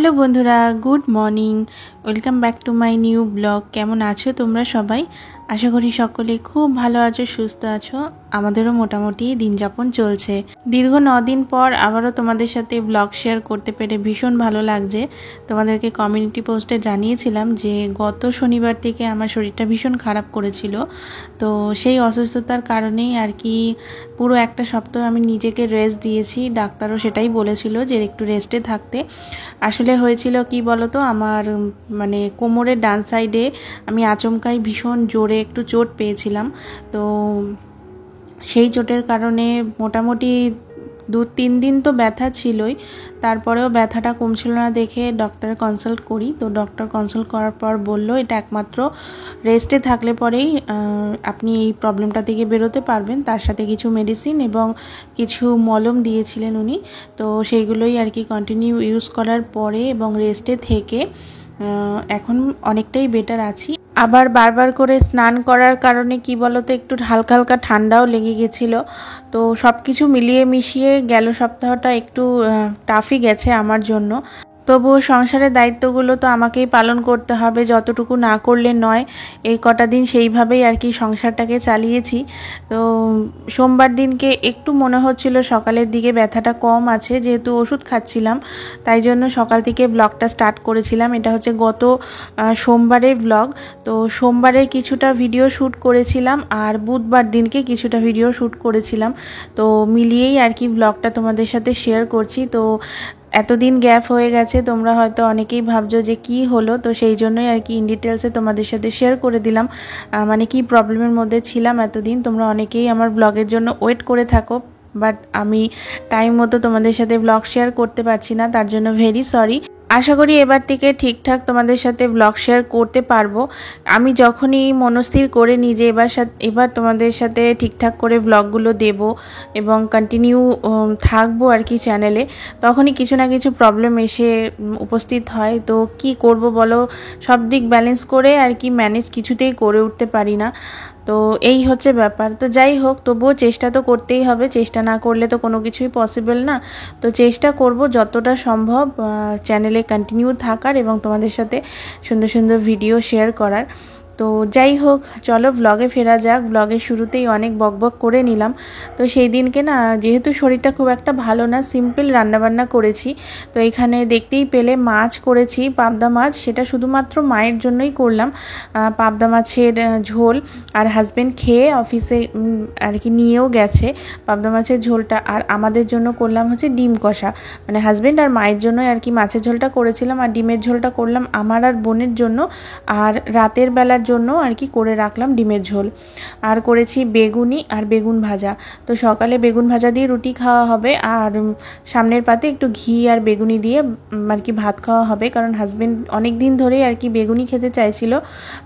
Hello বন্ধুরা, good morning. Welcome back to my new blog. কেমন আছো তোমরা সবাই? আশা করি সকলে খুব ভালো আছো, সুস্থ আছো। আমাদেরও মোটামুটি দিন যাপন চলছে। দীর্ঘ 9 দিন পর আবারও তোমাদের সাথে ব্লগ শেয়ার করতে পেরে ভীষণ ভালো লাগছে। তোমাদেরকে কমিউনিটি পোস্টে জানিয়েছিলাম যে গত শনিবার থেকে আমার শরীরটা ভীষণ খারাপ করেছিল। তো সেই অসুস্থতার কারণেই আর কি পুরো একটা সপ্তাহ আমি নিজেকে রেস্ট দিয়েছি। ডাক্তারও সেটাই বলেছিল যে একটু রেস্টে থাকতে। আসলে হয়েছিল কি বলতো, আমার মানে কোমরের ডান সাইডে আমি আচমকাই ভীষণ জোরে একটু চোট পেয়েছিলাম। তো সেই চোটের কারণে মোটামুটি 2-3 দিন তো ব্যথা ছিলই। তারপরেও ব্যথাটা কমছিল না দেখে ডক্টর কনসাল্ট করি। তো ডক্টর কনসাল্ট করার পর বলল এটা একমাত্র রেস্টে থাকলে পরেই আপনি এই প্রবলেমটা থেকে বেরোতে পারবেন। তার সাথে কিছু মেডিসিন এবং কিছু মলম দিয়েছিলেন উনি। তো সেইগুলোই আর কি কন্টিনিউ ইউজ করার পরে এবং রেস্টে থেকে এখন অনেকটাই বেটার আছি। আবার বারবার করে স্নান করার কারণে কি বলতো, একটু হালকা হালকা ঠান্ডাও লেগে গেছিলো। তো সব কিছু মিলিয়ে মিশিয়ে গেল সপ্তাহটা একটু টাফই গেছে আমার জন্য। তবুও সংসারের দায়িত্বগুলো তো আমাকেই পালন করতে হবে, যতটুকু না করলে নয়। এই কটা দিন সেইভাবেই আর কি সংসারটাকে চালিয়েছি। তো সোমবার দিনকে একটু মনে হচ্ছিল সকালের দিকে ব্যথাটা কম আছে, যেহেতু ওষুধ খাচ্ছিলাম, তাই জন্য সকাল থেকে ব্লগটা স্টার্ট করেছিলাম। এটা হচ্ছে গত সোমবারের ব্লগ। তো সোমবারের কিছুটা ভিডিও শ্যুট করেছিলাম আর বুধবার দিনকে কিছুটা ভিডিও শ্যুট করেছিলাম। তো মিলিয়েই আর কি ব্লগটা তোমাদের সাথে শেয়ার করছি। তো এতদিন গ্যাপ হয়ে গেছে, তোমরা হয়তো অনেকেই ভাবছো যে কি হলো। তো সেই জন্যই আর কি ইন ডিটেলসে তোমাদের সাথে শেয়ার করে দিলাম মানে কি প্রবলেমের মধ্যে ছিলাম এতদিন। তোমরা অনেকেই আমার ব্লগের জন্য ওয়েট করে থাকো, বাট আমি টাইম মতো তোমাদের সাথে ব্লগ শেয়ার করতে পারছি না, তার জন্য ভেরি সরি। আশা করি এবার থেকে ঠিকঠাক তোমাদের সাথে ব্লগ শেয়ার করতে পারবো। আমি যখনই মনস্থির করে নিই যে এবার তোমাদের সাথে ঠিকঠাক করে ব্লগগুলো দেব এবং কন্টিনিউ থাকবো আর কি চ্যানেলে, তখনই কিছু না কিছু প্রবলেম এসে উপস্থিত হয়। তো কি করব বলো, সব দিক ব্যালেন্স করে আর কি ম্যানেজ কিছুতেই করে উঠতে পারি না। তো এই হচ্ছে ব্যাপার। তো যাই হোক, তবুও চেষ্টা তো করতেই হবে, চেষ্টা না করলে তো কোনো কিছুই পসিবল না। তো চেষ্টা করব যতটা সম্ভব চ্যানেলে কন্টিনিউ থাকার এবং তোমাদের সাথে সুন্দর সুন্দর ভিডিও শেয়ার করার। তো যাই হোক, চলো ব্লগে ফেরা যাক। ব্লগের শুরুতেই অনেক বকবক করে নিলাম। তো সেই দিনকে না, যেহেতু শরীরটা খুব একটা ভালো না, সিম্পল রান্নাবান্না করেছি। তো এখানে দেখতেই পেলে মাছ করেছি, পাবদা মাছ। সেটা শুধুমাত্র মায়ের জন্যই করলাম, পাবদা মাছের ঝোল। আর হাজব্যান্ড খেয়ে অফিসে আর কি নিয়েও গেছে পাবদা মাছের ঝোলটা। আর আমাদের জন্য করলাম হচ্ছে ডিম কষা, মানে হাজব্যান্ড আর মায়ের জন্যই আর কি মাছের ঝোলটা করেছিলাম। আর ডিমের ঝোলটা করলাম আমার আর বোনের জন্য। আর রাতের বেলার জন্য আর কি করে রাখলাম ডিমের ঝোল। আর করেছি বেগুনি আর বেগুন ভাজা। তো সকালে বেগুন ভাজা দিয়ে রুটি খাওয়া হবে, আর সামনের পাতে একটু ঘি আর বেগুনি দিয়ে আর কি ভাত খাওয়া হবে। কারণ হাজব্যান্ড অনেক দিন ধরেই আর কি বেগুনি খেতে চাইছিল,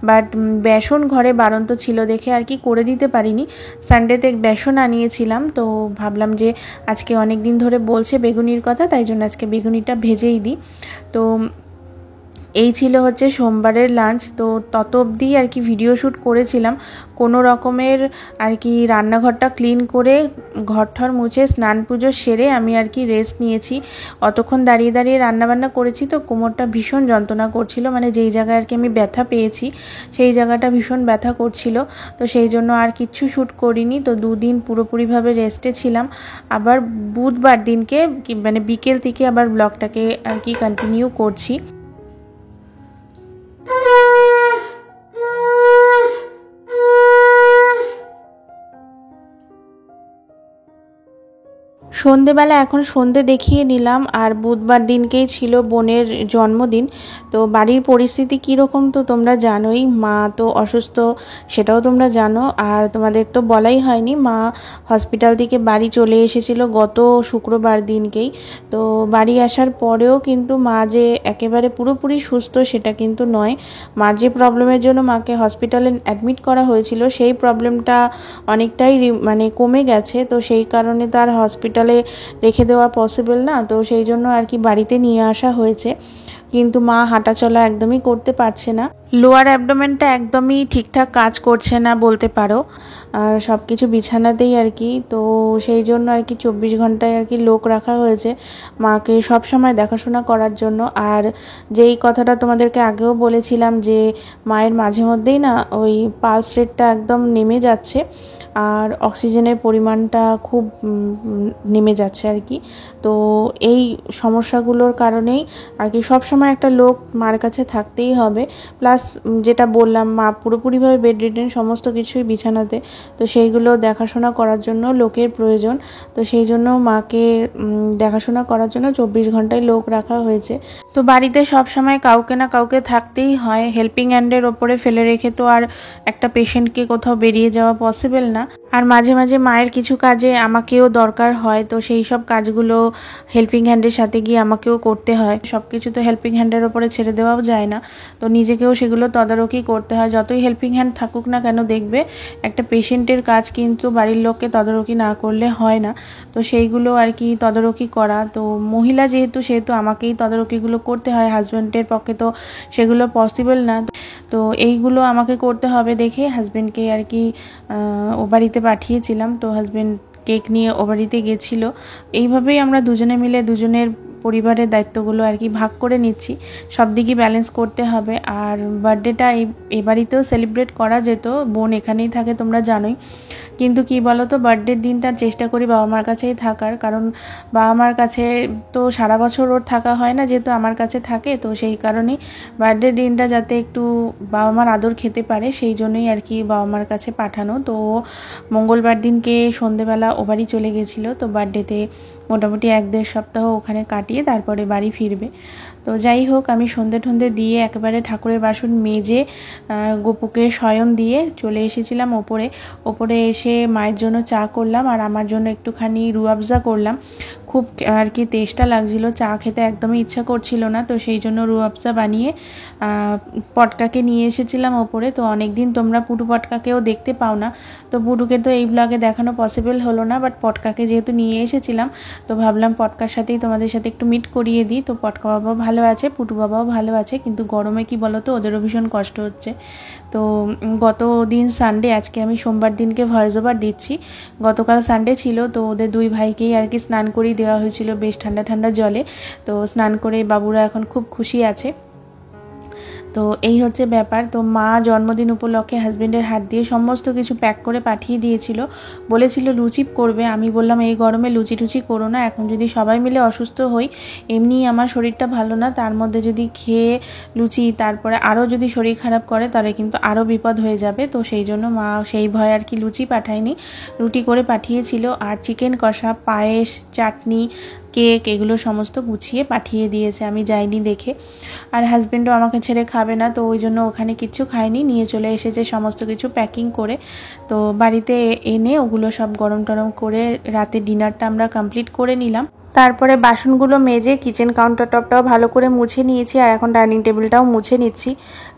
বাট বেসন ঘরে বাড়ন্ত ছিল দেখে আর কি করে দিতে পারিনি। সানডেতে বেসন আনিয়েছিলাম, তো ভাবলাম যে আজকে অনেক দিন ধরে বলছে বেগুনির কথা, তাই জন্য আজকে বেগুনিটা ভেজেই দিই। তো এই ছিল হচ্ছে সোমবারের লাঞ্চ। তো তত অবধি আর কি ভিডিও শ্যুট করেছিলাম, কোনো রকমের আর কি রান্নাঘরটা ক্লিন করে ঘরঠর মুছে স্নান পুজো সেরে আমি আর কি রেস্ট নিয়েছি। অতক্ষণ দাঁড়িয়ে দাঁড়িয়ে রান্নাবান্না করেছি, তো কোমরটা ভীষণ যন্ত্রণা করছিল, মানে যেই জায়গায় আর কি আমি ব্যথা পেয়েছি সেই জায়গাটা ভীষণ ব্যথা করছিল। তো সেই জন্য আর কিচ্ছু শ্যুট করিনি। তো 2 দিন পুরোপুরিভাবে রেস্টে ছিলাম। আবার বুধবার দিনকে মানে বিকেল থেকে আবার ব্লগটাকে আর কি কন্টিনিউ করছি। সন্ধেবেলা এখন সন্ধে দেখিয়ে নিলাম। আর বুধবার দিনকেই ছিল বোনের জন্মদিন। তো বাড়ির পরিস্থিতি কীরকম তো তোমরা জানোই, মা তো অসুস্থ, সেটাও তোমরা জানো। আর তোমাদের তো বলাই হয়নি, মা হসপিটাল থেকে বাড়ি চলে এসেছিল গত শুক্রবার দিনকেই। তো বাড়ি আসার পরেও কিন্তু মা যে একেবারে পুরোপুরি সুস্থ সেটা কিন্তু নয়। মার যে প্রবলেমের জন্য মাকে হসপিটালে অ্যাডমিট করা হয়েছিল, সেই প্রবলেমটা অনেকটাই মানে কমে গেছে। তো সেই কারণে তার হসপিটালে রেখে দেওয়া পসিবল না, তো সেই জন্য আর কি বাড়িতে নিয়ে আসা হয়েছে। কিন্তু মা হাঁটাচলা একদমই করতে পারছে না। লোয়ার অ্যাবডোমেনটা একদমই ঠিকঠাক কাজ করছে না বলতে পারো, আর সব কিছু বিছানাতেই আর কি। তো সেই জন্য আর কি 24 ঘন্টায় আর কি লোক রাখা হয়েছে মাকে সব সময় দেখাশোনা করার জন্য। আর যেই কথাটা তোমাদেরকে আগেও বলেছিলাম যে মায়ের মাঝে মধ্যেই না ওই পালস রেটটা একদম নেমে যাচ্ছে, আর অক্সিজেনের পরিমাণটা খুব নেমে যাচ্ছে আর কি। তো এই সমস্যাগুলোর কারণেই আর কি সবসময় একটা লোক মার কাছে থাকতেই হবে। প্লাস যেটা বললাম, মা পুরোপুরিভাবে বেড রিডেন, সমস্ত কিছুই বিছানাতে, তো সেইগুলো দেখাশোনা করার জন্য লোকের প্রয়োজন। তো সেই জন্য মাকে দেখাশোনা করার জন্য 24 ঘন্টায় লোক রাখা হয়েছে। তো বাড়িতে সব সময় কাউকে না কাউকে থাকতেই হয়, হেল্পিং হ্যান্ডের ওপরে ফেলে রেখে তো আর একটা পেশেন্টকে কোথাও বেরিয়ে যাওয়া পসিবল না। আর মাঝে মাঝে মায়ের কিছু কাজে আমাকেও দরকার হয়, তো সেই সব কাজগুলো হেল্পিং হ্যান্ডের সাথে গিয়ে আমাকেও করতে হয়। সব কিছু তো হেল্পিং হ্যান্ডের ওপরে ছেড়ে দেওয়াও যায় না, তো নিজেকেও সেগুলো তদারকি করতে হয়। যতই হেল্পিং হ্যান্ড থাকুক না কেন, দেখবে একটা পেশেন্টের কাজ কিন্তু বাড়ির লোককে তদারকি না করলে হয় না। তো সেইগুলো আর কি তদারকি করা, তো মহিলা যেহেতু সেহেতু আমাকেই তদারকিগুলো করতে হয়, হাজব্যান্ডের পক্ষে তো সেগুলো পসিবল না। তো এইগুলো আমাকে করতে হবে দেখে হাজব্যান্ডকে আর কি ও বাড়িতে পাঠিয়েছিলাম। তো হাজব্যান্ড কেক নিয়ে ও বাড়িতে গেছিলো। এইভাবেই আমরা দুজনে মিলে দুজনের পরিবারের দায়িত্বগুলো আর কি ভাগ করে নিচ্ছি, সব দিকই ব্যালেন্স করতে হবে। আর বার্থডেটা এই বাড়িতেও সেলিব্রেট করা যেত, বোন এখানেই থাকে তোমরা জানোই, কিন্তু কি বলো তো, বার্থডের দিনটা চেষ্টা করি বাবা মার কাছেই থাকার, কারণ বাবা মার কাছে তো সারা বছর ওর থাকা হয় না, যেহেতু আমার কাছে থাকে। তো সেই কারণেই বার্থডের দিনটা যাতে একটু বাবা মার আদর খেতে পারে, সেই জন্যই আর কি বাবা মার কাছে পাঠানো। তো মঙ্গলবার দিনকে সন্ধেবেলা ও বাড়ি চলে গেছিলো। তো বার্থডেতে মোটামুটি 1-1.5 সপ্তাহ ওখানে কাটিয়ে তারপরে বাড়ি ফিরবে। তো যাই হোক, আমি সন্ধে টন্ধে দিয়ে একেবারে ঠাকুরের বাসন মেজে গপুকে শয়ন দিয়ে চলে এসেছিলাম ওপরে এসে মায়ের জন্য চা করলাম, আর আমার জন্য একটুখানি রুয়াবজা করলাম। খুব আর কি তেষ্টা লাগছিল, চা খেতে একদমই ইচ্ছা করছিল না, তো সেই জন্য রুয়াবজা বানিয়ে পটকাকে নিয়ে এসেছিলাম ওপরে। তো অনেক দিন তোমরা পুটু পটকাকেও দেখতে পাও না, তো পুটুকে তো এই ব্লগে দেখানো পসিবল হলো না, বাট পটকাকে যেহেতু নিয়ে এসেছিলাম তো ভাবলাম পটকার সাথেই তোমাদের সাথে একটু মিট করিয়ে দিই। তো পটকা বাবাও ভালো আছে, পুটু বাবাও ভালো আছে, কিন্তু গরমে কি বলো তো, ওদেরও ভীষণ কষ্ট হচ্ছে। তো গত দিন সানডে, আজকে আমি সোমবার দিনকে ভয়েস ওভার দিচ্ছি, গতকাল সানডে ছিল, তো ওদের দুই ভাইকেই আর কি স্নান করিয়ে দেওয়া হয়েছিল বেশ ঠান্ডা ঠান্ডা জলে। তো স্নান করে বাবুরা এখন খুব খুশি আছে। তো এই হচ্ছে ব্যাপার। তো মা জন্মদিন উপলক্ষে হাজব্যান্ডের হাত দিয়ে সমস্ত কিছু প্যাক করে পাঠিয়ে দিয়েছিল, বলেছিল লুচি করবে। আমি বললাম এই গরমে লুচি টুচি করো না, এখন যদি সবাই মিলে অসুস্থ হই, এমনি আমার শরীরটা ভালো না, তার মধ্যে যদি খেয়ে লুচি তারপরে আরও যদি শরীর খারাপ করে তাহলে কিন্তু আরও বিপদ হয়ে যাবে। তো সেই জন্য মা সেই ভয় আর কি লুচি পাঠায়নি, রুটি করে পাঠিয়েছিল। আর চিকেন কষা, পায়েস, চাটনি, কেক, এগুলো সমস্ত গুছিয়ে পাঠিয়ে দিয়েছে, আমি যাইনি দেখে। আর হাজব্যান্ডও আমাকে ছেড়ে খাবে না, তো ওই জন্য ওখানে কিচ্ছু খায়নি, নিয়ে চলে এসেছে সমস্ত কিছু প্যাকিং করে। তো বাড়িতে এনে ওগুলো সব গরম টরম করে রাতে ডিনারটা আমরা কমপ্লিট করে নিলাম। তারপরে বাসনগুলো মেজে কিচেন কাউন্টার টপটাও ভালো করে মুছে নিয়েছি, আর এখন ডাইনিং টেবিলটাও মুছে নিচ্ছি।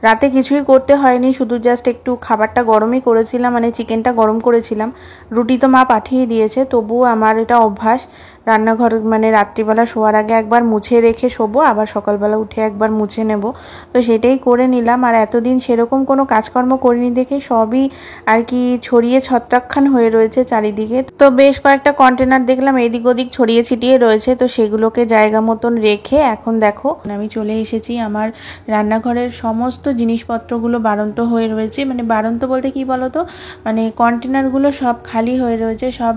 রাতে কিছুই করতে হয়নি, শুধু জাস্ট একটু খাবারটা গরমই করেছিলাম, মানে চিকেনটা গরম করেছিলাম। রুটি তো মা পাঠিয়ে দিয়েছে, তবুও আমার এটা অভ্যাস, রান্নাঘর মানে রাত্রিবেলা শোয়ার আগে একবার মুছে রেখে শোবো, আবার সকালবেলা উঠে একবার মুছে নেব। তো সেটাই করে নিলাম। আর এতদিন সেরকম কোনো কাজকর্ম করিনি দেখে সবই আর কি ছড়িয়ে ছত্রাকখান হয়ে রয়েছে চারিদিকে। তো বেশ কয়েকটা কন্টেনার দেখলাম এদিক ওদিক ছড়িয়ে ছিটিয়ে রয়েছে, তো সেগুলোকে জায়গা মতন রেখে এখন দেখো আমি চলে এসেছি। আমার রান্নাঘরের সমস্ত জিনিসপত্রগুলো বাড়ন্ত হয়ে রয়েছে, মানে বাড়ন্ত বলতে কি বলতো, মানে কন্টেনারগুলো সব খালি হয়ে রয়েছে, সব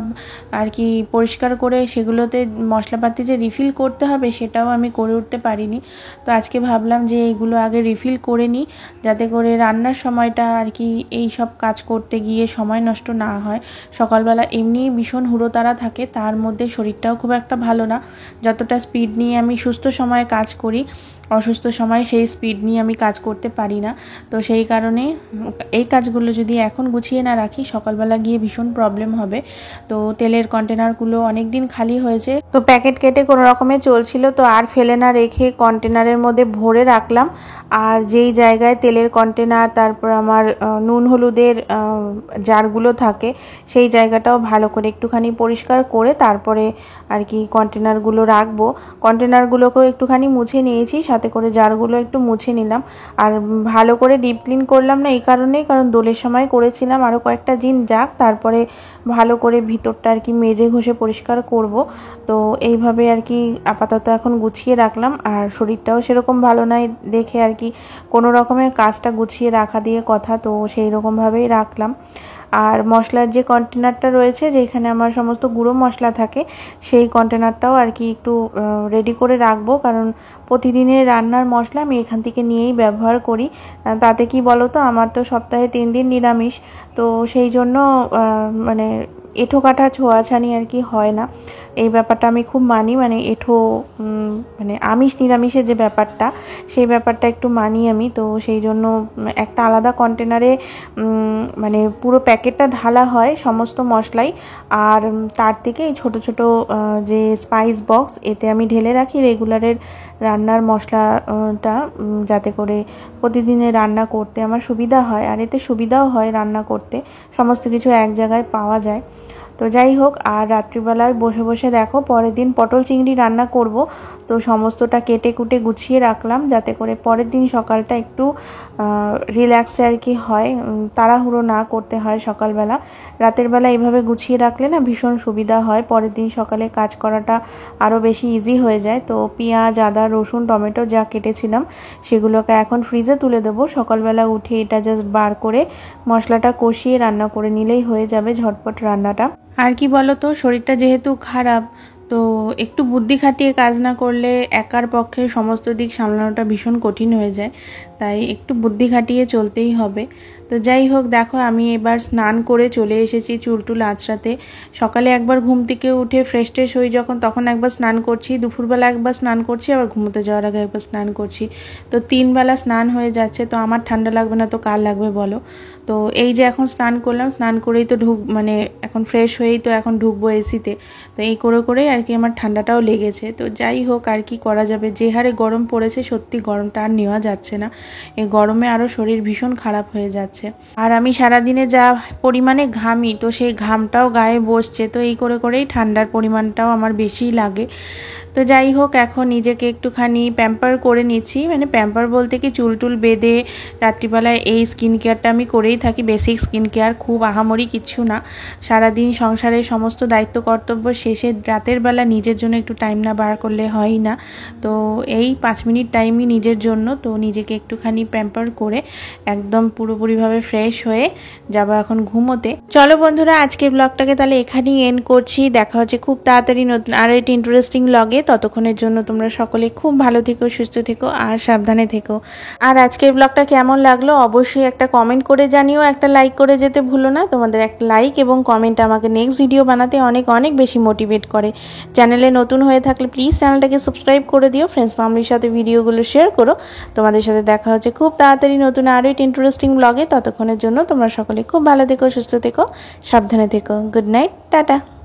আর কি পরিষ্কার করে সেগুলোতে মশলাপাতি যে রিফিল করতে হবে সেটাও আমি করে উঠতে পারিনি। তো আজকে ভাবলাম যে এইগুলো আগে রিফিল করে নিই, যাতে করে রান্নার সময়টা আর কি এই সব কাজ করতে গিয়ে সময় নষ্ট না হয়। সকালবেলা এমনি ভীষণ হুড়োতাড়া থাকে, তার মধ্যে শরীরটাও খুব একটা ভালো না। যতটা স্পিড নিয়ে আমি সুস্থ সময়ে কাজ করি, অসুস্থ সময় সেই স্পিড নিয়ে আমি কাজ করতে পারি না। তো সেই কারণে এই কাজগুলো যদি এখন গুছিয়ে না রাখি, সকালবেলা গিয়ে ভীষণ প্রবলেম হবে। তো তেলের কন্টেনারগুলো অনেক দিন খালি হয়েছে। তো প্যাকেট কেটে কোনো রকমে চলছিল, তো আর ফেলে না রেখে কন্টেনারের মধ্যে ভরে রাখলাম। আর যেই জায়গায় তেলের কন্টেনার, তারপর আমার নুন হলুদের জারগুলো থাকে, সেই জায়গাটাও ভালো করে একটুখানি পরিষ্কার করে তারপরে আর কি কন্টেনারগুলো রাখবো। কন্টেনারগুলোকেও একটুখানি মুছে নিয়েছি, সাথে করে জারগুলো একটু মুছে নিলাম। আর ভালো করে ডিপ ক্লিন করলাম না এই কারণেই, কারণ দোলের সময় করেছিলাম, আরও কয়েকটা দিন যাক তারপরে ভালো করে ভিতরটা আর কি মেজে ঘষে পরিষ্কার করব। তো এইভাবে আর কি আপাতত এখন গুছিয়ে রাখলাম। আর শরীরটাও সেরকম ভালো নয় দেখে আর কি কোনো রকমের কাজটা গুছিয়ে রাখা দিয়ে কথা, তো সেই রকমভাবেই রাখলাম। আর মশলার যে কন্টেনারটা রয়েছে, যেখানে আমার সমস্ত গুঁড়ো মশলা থাকে, সেই কন্টেনারটাও আর কি একটু রেডি করে রাখবো, কারণ প্রতিদিনের রান্নার মশলা আমি এখান থেকে নিয়েই ব্যবহার করি। তাতে কি বলো তো, আমার তো সপ্তাহে 3 দিন নিরামিষ, তো সেই জন্য মানে এঁঠো কাটা ছোঁয়াছানি আর কি হয় না। এই ব্যাপারটা আমি খুব মানি, মানে মানে আমিষ নিরামিষের যে ব্যাপারটা, সেই ব্যাপারটা একটু মানি আমি। তো সেই জন্য একটা আলাদা কন্টেনারে মানে পুরো প্যাকেটটা ঢালা হয় সমস্ত মশলাই, আর তার থেকে এই ছোটো ছোটো যে স্পাইস বক্স, এতে আমি ঢেলে রাখি রেগুলারের রান্নার মশলাটা, যাতে করে প্রতিদিনের রান্না করতে আমার সুবিধা হয়। আর এতে সুবিধাও হয় রান্না করতে, সমস্ত কিছু এক জায়গায় পাওয়া যায়। তো যাই হোক, আর রাত্রিবেলায় বসে বসে দেখো পরের দিন পটল চিংড়ি রান্না করব। তো সমস্তটা কেটে কুটে গুছিয়ে রাখলাম, যাতে করে পরের দিন সকালটা একটু রিল্যাক্সে আর কি হয়, তাড়াহুড়ো না করতে হয় সকালবেলা। রাতের বেলা এইভাবে গুছিয়ে রাখলে না ভীষণ সুবিধা হয়, পরের দিন সকালে কাজ করাটা আরও বেশি ইজি হয়ে যায়। তো পেঁয়াজ, আদা, রসুন, টমেটো যা কেটেছিলাম সেগুলোকে এখন ফ্রিজে তুলে দেবো। সকালবেলা উঠে এটা জাস্ট বার করে মশলাটা কষিয়ে রান্না করে নিলেই হয়ে যাবে ঝটপট রান্নাটা। আর কি বলো তো, শরীরটা যেহেতু খারাপ, তো একটু বুদ্ধি খাটিয়ে কাজ না করলে একার পক্ষে সমস্ত দিক সামলানোটা ভীষণ কঠিন হয়ে যায়, তাই একটু বুদ্ধি খাটিয়ে চলতেই হবে। তো যাই হোক, দেখো আমি এবার স্নান করে চলে এসেছি চুল টুল আঁচড়াতে। সকালে একবার ঘুম থেকে উঠে ফ্রেশ ট্রেশ হই যখন, তখন একবার স্নান করছি, দুপুরবেলা একবার স্নান করছি, আবার ঘুমোতে যাওয়ার আগে একবার স্নান করছি। তো 3 বেলা স্নান হয়ে যাচ্ছে। তো আমার ঠান্ডা লাগবে না তো কার লাগবে বলো। তো এই যে এখন স্নান করলাম, স্নান করেই তো মানে এখন ফ্রেশ হয়েই তো এখন ঢুকবো এসিতে। তো এই করে করেই আর কি আমার ঠান্ডাটাও লেগেছে। তো যাই হোক, আর কি করা যাবে, যে হারে গরম পড়েছে সত্যি গরমটা আর নেওয়া যাচ্ছে না। এই গরমে আরও শরীর ভীষণ খারাপ হয়ে যাচ্ছে। আর আমি সারাদিনে যা পরিমাণে ঘামি, তো সেই ঘামটাও গায়ে বসছে। তো এই করে করেই ঠান্ডার পরিমাণটাও আমার বেশিই লাগে। তো যাই হোক, এখন নিজেকে একটুখানি প্যাম্পার করে নিচ্ছি, মানে প্যাম্পার বলতে কি চুল টুল বেঁধে রাত্রিবেলায় এই স্কিন কেয়ারটা আমি করেই থাকি। বেসিক স্কিন কেয়ার, খুব আহামরি কিচ্ছু না। সারাদিন সংসারের সমস্ত দায়িত্ব কর্তব্য শেষে রাতের বেলা নিজের জন্য একটু টাইম না বার করলে হয়ই না। তো এই 5 মিনিট টাইমই নিজের জন্য, তো নিজেকে একটুখানি প্যাম্পার করে একদম পুরোপুরিভাবে ফ্রেশ হয়ে যাবো এখন ঘুমোতে। চলো বন্ধুরা, আজকের ব্লগটাকে তাহলে এখানেই এন্ড করছি। দেখা হচ্ছে খুব তাড়াতাড়ি নতুন আরও একটি ইন্টারেস্টিং ব্লগে। ততক্ষণের জন্য তোমরা সকলে খুব ভালো থেকো, সুস্থ থেকো আর সাবধানে থেকো। আর আজকের ব্লগটা কেমন লাগলো অবশ্যই একটা কমেন্ট করে জানিও, একটা লাইক করে যেতে ভুলো না। তোমাদের একটা লাইক এবং কমেন্ট আমাকে নেক্সট ভিডিও বানাতে অনেক অনেক বেশি মোটিভেট করে। চ্যানেলে নতুন হয়ে থাকলে প্লিজ চ্যানেলটাকে সাবস্ক্রাইব করে দিও, ফ্রেন্ডস ফ্যামিলির সাথে ভিডিওগুলো শেয়ার করো। তোমাদের সাথে দেখা হচ্ছে খুব তাড়াতাড়ি নতুন আরও একটি ইন্টারেস্টিং ব্লগে। ততক্ষণের জন্য তোমরা সকলে খুব ভালো থেকো, সুস্থ থেকো, সাবধানে থেকো। Good night, tata.